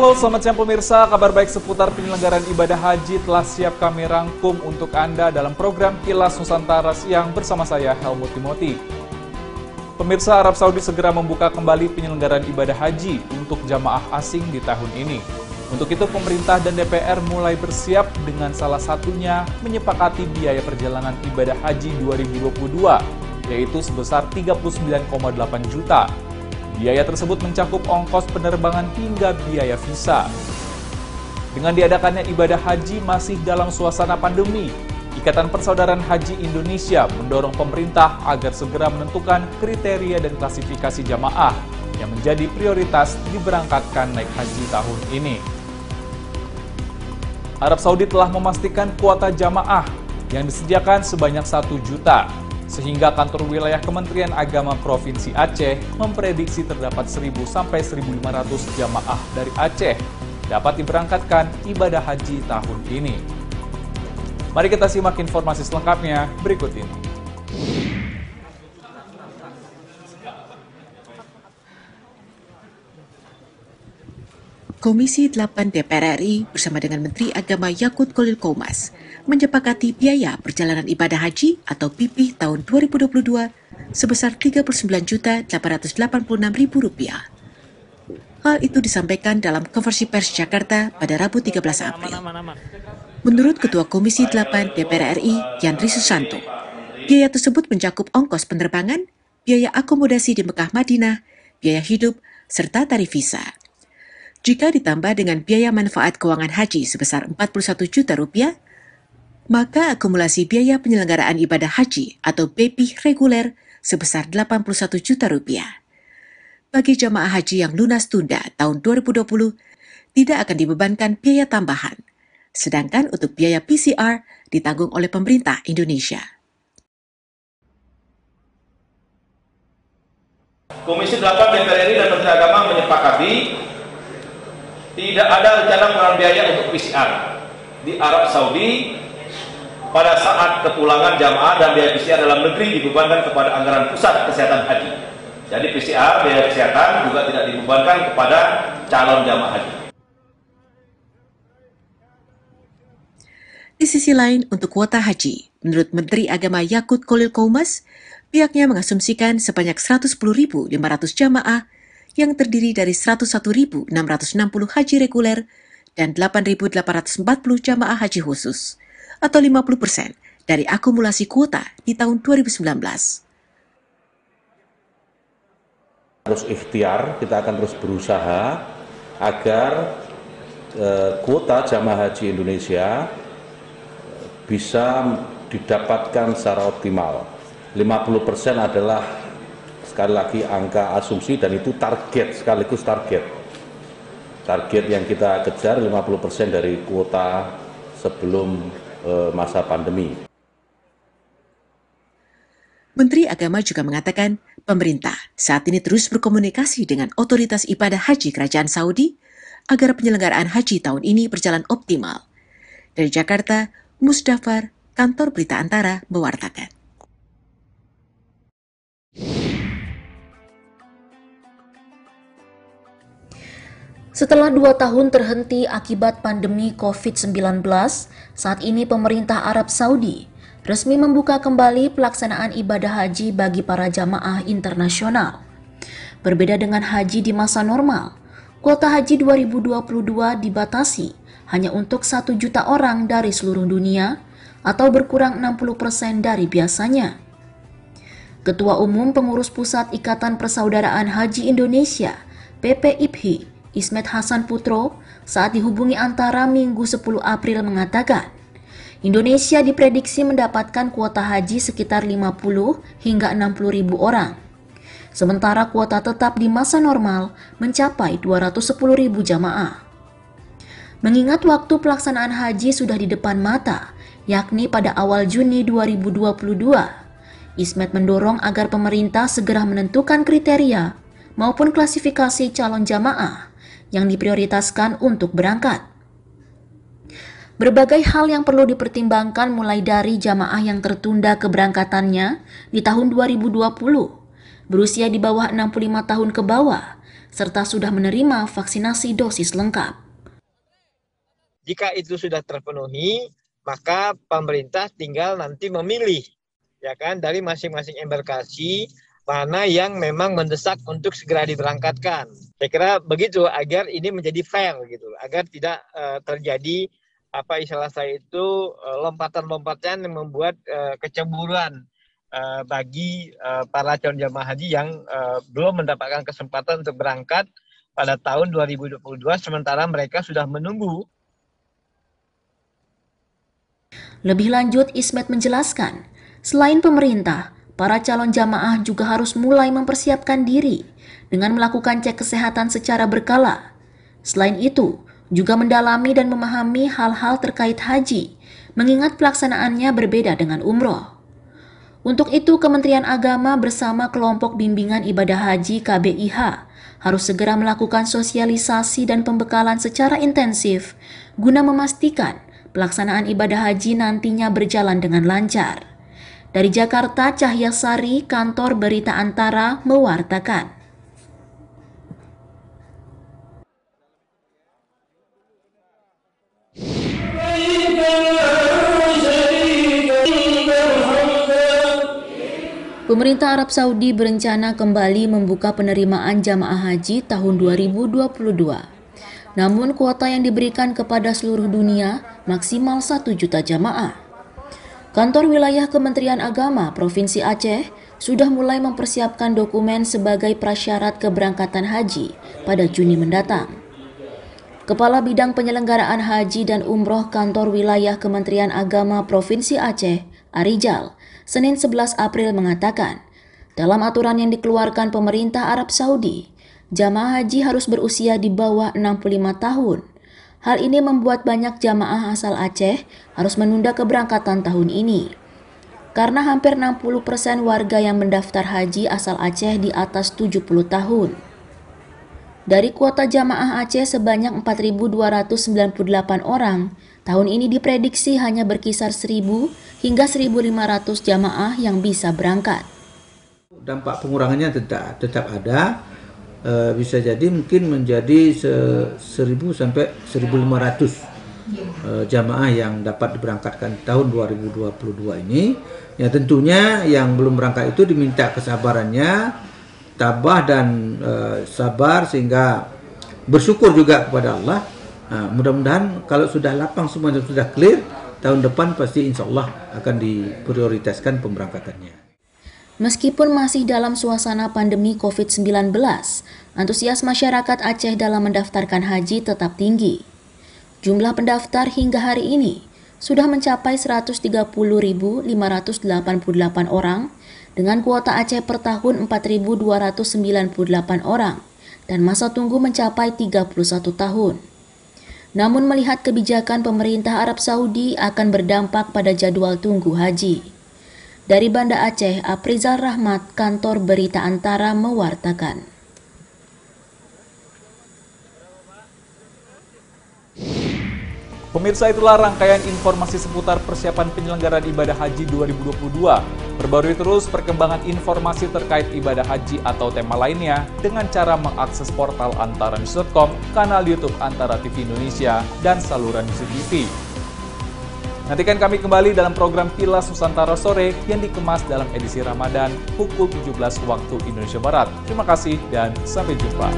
Halo, selamat siang pemirsa. Kabar baik seputar penyelenggaraan ibadah haji telah siap kami rangkum untuk Anda dalam program Kilas Nusantara Siang bersama saya, Helmut Timothy. Pemirsa, Arab Saudi segera membuka kembali penyelenggaraan ibadah haji untuk jamaah asing di tahun ini. Untuk itu, pemerintah dan DPR mulai bersiap dengan salah satunya menyepakati biaya perjalanan ibadah haji 2022, yaitu sebesar 39,8 juta. Biaya tersebut mencakup ongkos penerbangan hingga biaya visa. Dengan diadakannya ibadah haji masih dalam suasana pandemi, Ikatan Persaudaraan Haji Indonesia mendorong pemerintah agar segera menentukan kriteria dan klasifikasi jamaah yang menjadi prioritas diberangkatkan naik haji tahun ini. Arab Saudi telah memastikan kuota jamaah yang disediakan sebanyak 1 juta. Sehingga kantor wilayah Kementerian Agama Provinsi Aceh memprediksi terdapat 1.000 sampai 1.500 jamaah dari Aceh dapat diberangkatkan ibadah haji tahun ini. Mari kita simak informasi selengkapnya berikut ini. Komisi 8 DPR RI bersama dengan Menteri Agama Yakut Khalil Qomas menyepakati biaya perjalanan ibadah haji atau PIPI tahun 2022 sebesar Rp39.886.000. Hal itu disampaikan dalam konferensi pers Jakarta pada Rabu 13 April. Menurut Ketua Komisi 8 DPR RI, Yandri Susanto, biaya tersebut mencakup ongkos penerbangan, biaya akomodasi di Mekah Madinah, biaya hidup, serta tarif visa. Jika ditambah dengan biaya manfaat keuangan haji sebesar Rp41 juta, maka akumulasi biaya penyelenggaraan ibadah haji atau BPI reguler sebesar Rp81 juta. Bagi jamaah haji yang lunas tunda tahun 2020, tidak akan dibebankan biaya tambahan. Sedangkan untuk biaya PCR ditanggung oleh pemerintah Indonesia. Komisi 8 DPR RI dan Menteri Agama menyepakati tidak ada rencana pengeluaran biaya untuk PCR di Arab Saudi pada saat kepulangan jamaah, dan biaya PCR dalam negeri dibebankan kepada anggaran pusat kesehatan haji. Jadi PCR, biaya kesehatan juga tidak dibebankan kepada calon jamaah haji. Di sisi lain, untuk kuota haji, menurut Menteri Agama Yakut Khalil Qomas, pihaknya mengasumsikan sebanyak 110.500 jamaah yang terdiri dari 101.660 haji reguler dan 8.840 jamaah haji khusus, atau 50% dari akumulasi kuota di tahun 2019. Terus ikhtiar, kita akan terus berusaha agar kuota jamaah haji Indonesia bisa didapatkan secara optimal. 50% adalah sekali lagi angka asumsi, dan itu target, sekaligus target yang kita kejar 50% dari kuota sebelum masa pandemi. Menteri Agama juga mengatakan pemerintah saat ini terus berkomunikasi dengan otoritas ibadah haji Kerajaan Saudi agar penyelenggaraan haji tahun ini berjalan optimal. Dari Jakarta, Musdafar, Kantor Berita Antara mewartakan. Setelah 2 tahun terhenti akibat pandemi COVID-19, saat ini pemerintah Arab Saudi resmi membuka kembali pelaksanaan ibadah haji bagi para jamaah internasional. Berbeda dengan haji di masa normal, kuota haji 2022 dibatasi hanya untuk 1 juta orang dari seluruh dunia atau berkurang 60% dari biasanya. Ketua Umum Pengurus Pusat Ikatan Persaudaraan Haji Indonesia, PPIPHI, Ismet Hasan Putro, saat dihubungi Antara Minggu 10 April mengatakan, Indonesia diprediksi mendapatkan kuota haji sekitar 50 hingga 60 ribu orang. Sementara kuota tetap di masa normal mencapai 210 ribu jamaah. Mengingat waktu pelaksanaan haji sudah di depan mata, yakni pada awal Juni 2022, Ismet mendorong agar pemerintah segera menentukan kriteria maupun klasifikasi calon jamaah yang diprioritaskan untuk berangkat. Berbagai hal yang perlu dipertimbangkan mulai dari jamaah yang tertunda keberangkatannya di tahun 2020, berusia di bawah 65 tahun ke bawah, serta sudah menerima vaksinasi dosis lengkap. Jika itu sudah terpenuhi, maka pemerintah tinggal nanti memilih, ya kan, dari masing-masing embarkasi mana yang memang mendesak untuk segera diberangkatkan. Saya kira begitu agar ini menjadi fair gitu, agar tidak terjadi apa istilah saya itu lompatan-lompatan yang membuat kecemburuan bagi para calon jamaah haji yang belum mendapatkan kesempatan untuk berangkat pada tahun 2022, sementara mereka sudah menunggu. Lebih lanjut, Ismet menjelaskan, selain pemerintah, para calon jamaah juga harus mulai mempersiapkan diri dengan melakukan cek kesehatan secara berkala. Selain itu, juga mendalami dan memahami hal-hal terkait haji, mengingat pelaksanaannya berbeda dengan umroh. Untuk itu, Kementerian Agama bersama kelompok bimbingan ibadah haji KBIH harus segera melakukan sosialisasi dan pembekalan secara intensif guna memastikan pelaksanaan ibadah haji nantinya berjalan dengan lancar. Dari Jakarta, Cahya Sari, Kantor Berita Antara, mewartakan. Pemerintah Arab Saudi berencana kembali membuka penerimaan jamaah haji tahun 2022. Namun kuota yang diberikan kepada seluruh dunia maksimal 1 juta jamaah. Kantor Wilayah Kementerian Agama Provinsi Aceh sudah mulai mempersiapkan dokumen sebagai prasyarat keberangkatan haji pada Juni mendatang. Kepala Bidang Penyelenggaraan Haji dan Umroh Kantor Wilayah Kementerian Agama Provinsi Aceh, Arijal, Senin 11 April mengatakan, dalam aturan yang dikeluarkan pemerintah Arab Saudi, jamaah haji harus berusia di bawah 65 tahun. Hal ini membuat banyak jamaah asal Aceh harus menunda keberangkatan tahun ini. Karena hampir 60% warga yang mendaftar haji asal Aceh di atas 70 tahun. Dari kuota jamaah Aceh sebanyak 4.298 orang, tahun ini diprediksi hanya berkisar 1.000 hingga 1.500 jamaah yang bisa berangkat. Dampak pengurangannya tetap ada. Bisa jadi mungkin menjadi 1.000 sampai 1.500 jamaah yang dapat diberangkatkan tahun 2022 ini. Ya tentunya yang belum berangkat itu diminta kesabarannya, tabah dan sabar sehingga bersyukur juga kepada Allah. Mudah-mudahan kalau sudah lapang semua sudah clear, tahun depan pasti insya Allah akan diprioritaskan pemberangkatannya. Meskipun masih dalam suasana pandemi COVID-19, antusias masyarakat Aceh dalam mendaftarkan haji tetap tinggi. Jumlah pendaftar hingga hari ini sudah mencapai 130.588 orang, dengan kuota Aceh per tahun 4.298 orang, dan masa tunggu mencapai 31 tahun. Namun melihat kebijakan pemerintah Arab Saudi akan berdampak pada jadwal tunggu haji. Dari Banda Aceh, Aprizal Rahmat, Kantor Berita Antara mewartakan. Pemirsa, itulah rangkaian informasi seputar persiapan penyelenggaraan ibadah haji 2022. Perbarui terus perkembangan informasi terkait ibadah haji atau tema lainnya dengan cara mengakses portal antaranews.com, kanal YouTube Antara TV Indonesia, dan saluran News TV. Nantikan kami kembali dalam program Kilas Nusantara Sore yang dikemas dalam edisi Ramadan pukul 17 waktu Indonesia Barat. Terima kasih dan sampai jumpa.